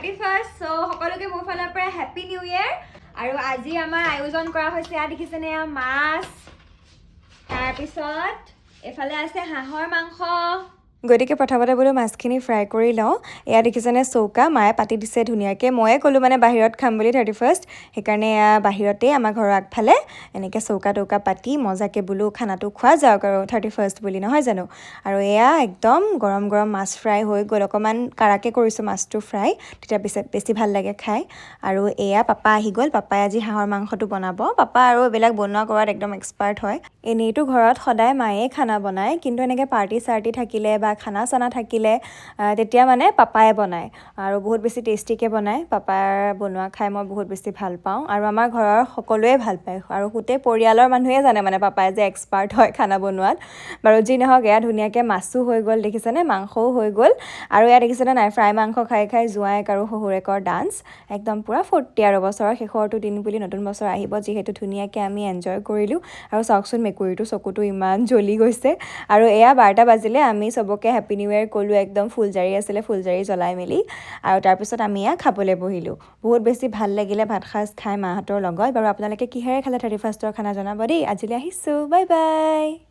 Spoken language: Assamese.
31st সো সকলোকে মোৰ ফালৰ পৰা হ্যাপি নিউ ইয়াৰ আৰু আজি আমাৰ আয়োজন কৰা হৈছে দেখিছেনে মাছ তাৰ পিছত এফালে আছে হাঁহৰ মাংস গতিকে প্ৰথমতে বোলো মাছখিনি ফ্ৰাই কৰি লওঁ এয়া দেখিছেনে চৌকা মায়ে পাতি দিছে ধুনীয়াকৈ ময়ে ক'লোঁ মানে বাহিৰত খাম বুলি 31st সেইকাৰণে এয়া বাহিৰতে আমাৰ ঘৰৰ আগফালে এনেকৈ চৌকা টৌকা পাতি মজাকৈ বোলো খানাটো খোৱা যাওক আৰু 31st বুলি নহয় জানো আৰু এয়া একদম গৰম গৰম মাছ ফ্ৰাই হৈ গ'ল অকণমান কাৰাকৈ কৰিছোঁ মাছটো ফ্ৰাই তেতিয়া বেছি ভাল লাগে খাই আৰু এয়া পাপা আহি গ'ল পাপাই আজি হাঁহৰ মাংসটো বনাব পাপা আৰু এইবিলাক বনোৱা কৰাত একদম এক্সপাৰ্ট হয় এনেইতো ঘৰত সদায় মায়ে খানা বনায় কিন্তু এনেকৈ পাৰ্টি চাৰ্টি থাকিলে বা খানা চানা থাকিলে তেতিয়া মানে পাপাই বনায় আৰু বহুত বেছি টেষ্টিকৈ বনায় পাপাৰ বনোৱা খাই মই বহুত বেছি ভাল পাওঁ আৰু আমাৰ ঘৰৰ সকলোৱে ভাল পায় আৰু গোটেই পৰিয়ালৰ মানুহে জানে মানে পাপাই যে এক্সপাৰ্ট হয় খানা বনোৱাত বাৰু যি নহওক এয়া ধুনীয়াকৈ মাছো হৈ গ'ল দেখিছেনে মাংসও হৈ গ'ল আৰু এয়া দেখিছেনে নাই ফ্ৰাই মাংস খাই খাই জোঁৱায়েক আৰু শহুৰেকৰ ডান্স একদম পূৰা ফূৰ্তি আৰু বছৰৰ শেষৰটো দিন বুলি নতুন বছৰ আহিব যিহেতু ধুনীয়াকৈ আমি এনজয় কৰিলোঁ আৰু চাওকচোন মেকুৰীটো চকুটো ইমান জ্বলি গৈছে আৰু এয়া 12টা বাজিলে আমি চবকে হেপী নিউ ইয়াৰ ক'লোঁ একদম ফুলজাৰি আছিলে ফুলজাৰি জ্বলাই মেলি আৰু তাৰপিছত আমি এয়া খাবলৈ বহিলোঁ বহুত বেছি ভাল লাগিলে ভাত সাজ খাই মাহঁতৰ লগত বাৰু আপোনালোকে কিহেৰে খালে 31ষ্টৰ খানা জনাব দেই আজিলৈ আহিছোঁ বাই বাই